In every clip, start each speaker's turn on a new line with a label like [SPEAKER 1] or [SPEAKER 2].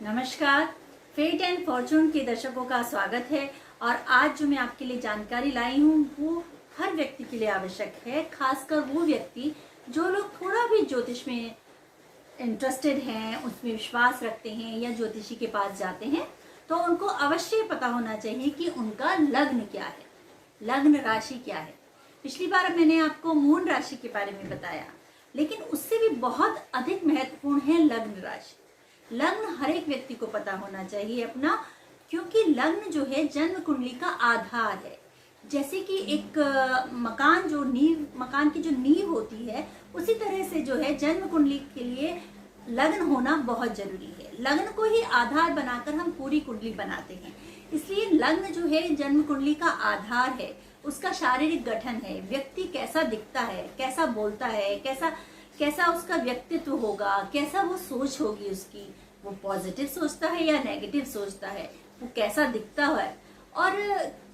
[SPEAKER 1] नमस्कार। Fate and Fortune के दर्शकों का स्वागत है। और आज जो मैं आपके लिए जानकारी लाई हूँ वो हर व्यक्ति के लिए आवश्यक है, खासकर वो व्यक्ति जो लोग थोड़ा भी ज्योतिष में इंटरेस्टेड हैं, उसमें विश्वास रखते हैं या ज्योतिषी के पास जाते हैं, तो उनको अवश्य पता होना चाहिए कि उनका लग्न क्या है, लग्न राशि क्या है। पिछली बार मैंने आपको मून राशि के बारे में बताया, लेकिन उससे भी बहुत अधिक महत्वपूर्ण है लग्न राशि। लग्न हर एक व्यक्ति को पता होना चाहिए अपना, क्योंकि लग्न जो है जन्म कुंडली का आधार है। जैसे कि एक मकान की जो नींव होती है, उसी तरह से जो है जन्म कुंडली के लिए लग्न होना बहुत जरूरी है। लग्न को ही आधार बनाकर हम पूरी कुंडली बनाते हैं, इसलिए लग्न जो है जन्म कुंडली का आधार है। उसका शारीरिक गठन है, व्यक्ति कैसा दिखता है, कैसा बोलता है, कैसा उसका व्यक्तित्व होगा, कैसा वो सोच होगी उसकी, वो पॉजिटिव सोचता है या नेगेटिव सोचता है, वो कैसा दिखता है और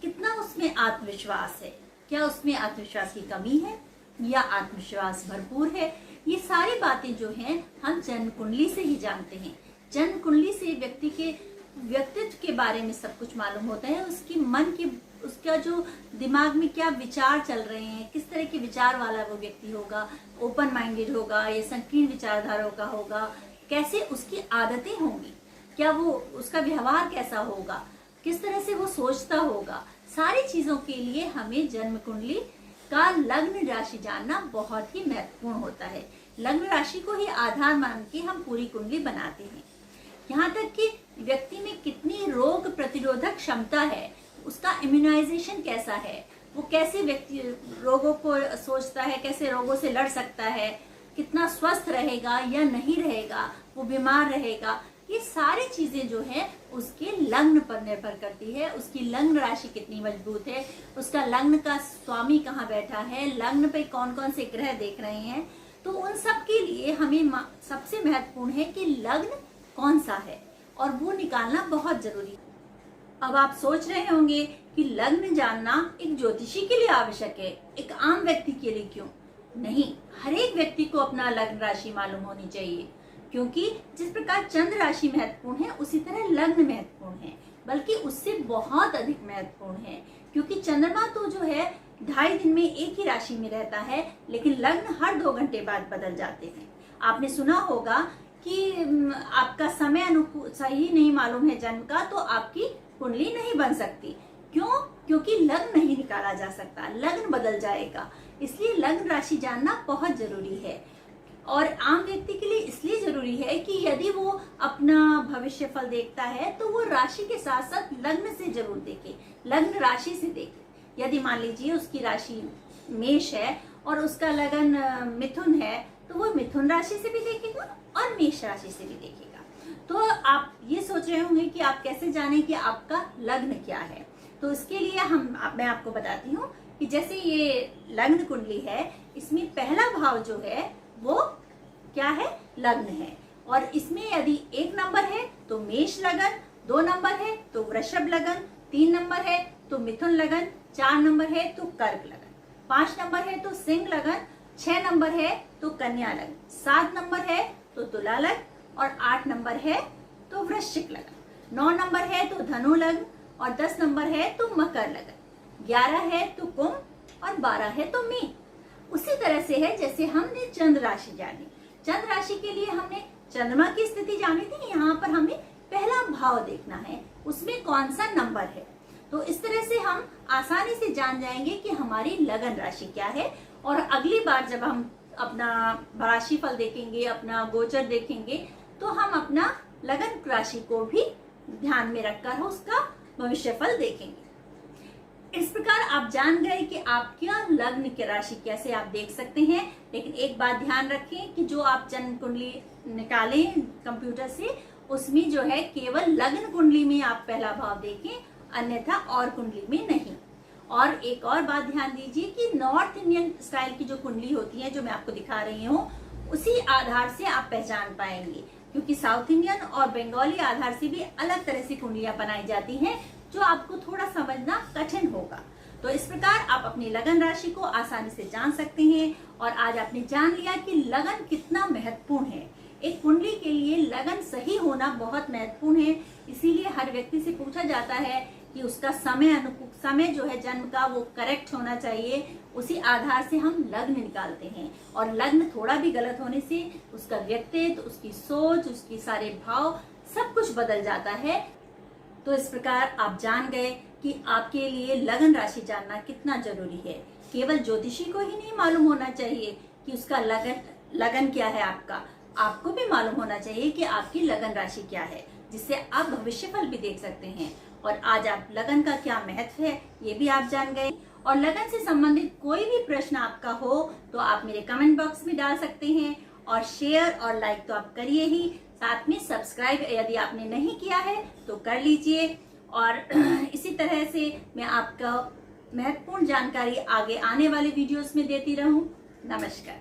[SPEAKER 1] कितना उसमें आत्मविश्वास है, क्या उसमें आत्मविश्वास की कमी है या आत्मविश्वास भरपूर है। ये सारी बातें जो हैं हम जन्म कुंडली से ही जानते हैं। जन्म कुंडली से व्यक्ति के व्यक्तित्व के बारे में सब कुछ मालूम होता है। उसका जो दिमाग में क्या विचार चल रहे हैं, किस तरह के विचार वाला वो व्यक्ति होगा, ओपन माइंडेड होगा या संकीर्ण विचारधाराओं का होगा, कैसे उसकी आदतें होंगी, क्या वो उसका व्यवहार कैसा होगा, किस तरह से वो सोचता होगा। सारी चीजों के लिए हमें जन्म कुंडली का लग्न राशि जानना बहुत ही महत्वपूर्ण होता है। लग्न राशि को ही आधार मान के हम पूरी कुंडली बनाते हैं। यहाँ तक कि व्यक्ति में कितनी रोग प्रतिरोधक क्षमता है, उसका इम्यूनाइजेशन कैसा है, वो कैसे व्यक्ति रोगों को सोचता है, कैसे रोगों से लड़ सकता है, कितना स्वस्थ रहेगा या नहीं रहेगा, वो बीमार रहेगा, ये सारी चीजें जो है उसके लग्न पर निर्भर करती है। उसकी लग्न राशि कितनी मजबूत है, उसका लग्न का स्वामी कहाँ बैठा है, लग्न पे कौन कौन से ग्रह देख रहे हैं, तो उन सब के लिए हमें सबसे महत्वपूर्ण है कि लग्न कौन सा है और वो निकालना बहुत जरूरी है। अब आप सोच रहे होंगे कि लग्न जानना एक ज्योतिषी के लिए आवश्यक है, एक आम व्यक्ति के लिए क्यों नहीं। हर एक व्यक्ति को अपना लग्न राशि मालूम होनी चाहिए, क्योंकि जिस प्रकार चंद्र राशि महत्वपूर्ण है उसी तरह लग्न महत्वपूर्ण है, बल्कि उससे बहुत अधिक महत्वपूर्ण है। क्योंकि चंद्रमा तो जो है 2.5 दिन में एक ही राशि में रहता है, लेकिन लग्न हर 2 घंटे बाद बदल जाते हैं। आपने सुना होगा कि आपका समय अनुकूल सही नहीं मालूम है जन्म का, तो आपकी कुंडली नहीं बन सकती। क्यों? क्योंकि लग्न नहीं निकाला जा सकता, लग्न बदल जाएगा। इसलिए लग्न राशि जानना बहुत जरूरी है। और आम व्यक्ति के लिए इसलिए जरूरी है कि यदि वो अपना भविष्य फल देखता है तो वो राशि के साथ साथ लग्न से जरूर देखे, लग्न राशि से देखे। यदि मान लीजिए उसकी राशि मेष है और उसका लगन मिथुन है, तो वो मिथुन राशि से भी देखेगा और मेष राशि से भी देखेगा। तो आप ये सोच रहे होंगे कि आप कैसे जानें कि आपका लग्न क्या है। तो इसके लिए मैं आपको बताती हूँ कि जैसे ये लग्न कुंडली है, इसमें पहला भाव जो है वो क्या है, लग्न है। और इसमें यदि 1 नंबर है तो मेष लगन, 2 नंबर है तो वृषभ लगन, 3 नंबर है तो मिथुन लगन, 4 नंबर है तो कर्क लगन, 5 नंबर है तो सिंह लगन, 6 नंबर है तो कन्या लगन, 7 नंबर है तो तुला लगन और 8 नंबर है तो वृश्चिक लगन, 9 नंबर है तो धनु लगन और 10 नंबर है तो मकर लगन, 11 है तो कुंभ और 12 है तो मीन। उसी तरह से है जैसे हमने चंद्र राशि जानी। चंद्र राशि के लिए हमने चंद्रमा की स्थिति जानी थी, यहाँ पर हमें पहला भाव देखना है, उसमें कौन सा नंबर है। तो इस तरह से हम आसानी से जान जाएंगे कि हमारी लगन राशि क्या है। और अगली बार जब हम अपना राशि फल देखेंगे, अपना गोचर देखेंगे, तो हम अपना लगन राशि को भी ध्यान में रखकर उसका भविष्य फल देखेंगे। इस प्रकार आप जान गए कि आपका लग्न की राशि कैसे आप देख सकते हैं। लेकिन एक बात ध्यान रखें कि जो आप जन्म कुंडली निकालें कंप्यूटर से, उसमें जो है केवल लग्न कुंडली में आप पहला भाव देखें, अन्यथा और कुंडली में नहीं। और एक और बात ध्यान दीजिए कि नॉर्थ इंडियन स्टाइल की जो कुंडली होती है, जो मैं आपको दिखा रही हूँ, उसी आधार से आप पहचान पाएंगे। क्योंकि साउथ इंडियन और बंगाली आधार से भी अलग तरह से कुंडलियां बनाई जाती हैं, जो आपको थोड़ा समझना कठिन होगा। तो इस प्रकार आप अपनी लगन राशि को आसानी से जान सकते हैं। और आज आपने जान लिया कि लगन कितना महत्वपूर्ण है। एक कुंडली के लिए लगन सही हो होना बहुत महत्वपूर्ण है। इसीलिए हर व्यक्ति से पूछा जाता है कि उसका समय जो है जन्म का वो करेक्ट होना चाहिए। उसी आधार से हम लग्न निकालते हैं, और लग्न थोड़ा भी गलत होने से उसका व्यक्तित्व, उसकी सोच, उसकी सारे भाव सब कुछ बदल जाता है। तो इस प्रकार आप जान गए कि आपके लिए लगन राशि जानना कितना जरूरी है। केवल ज्योतिषी को ही नहीं मालूम होना चाहिए कि उसका लगन क्या है, आपको भी मालूम होना चाहिए कि आपकी लगन राशि क्या है, जिससे आप भविष्यफल भी देख सकते हैं। और आज आप लगन का क्या महत्व है ये भी आप जान गए। और लगन से संबंधित कोई भी प्रश्न आपका हो तो आप मेरे कमेंट बॉक्स में डाल सकते हैं, और शेयर और लाइक तो आप करिए ही, साथ में सब्सक्राइब यदि आपने नहीं किया है तो कर लीजिए। और इसी तरह से मैं आपका महत्वपूर्ण जानकारी आगे आने वाले वीडियोस में देती रहूं। नमस्कार।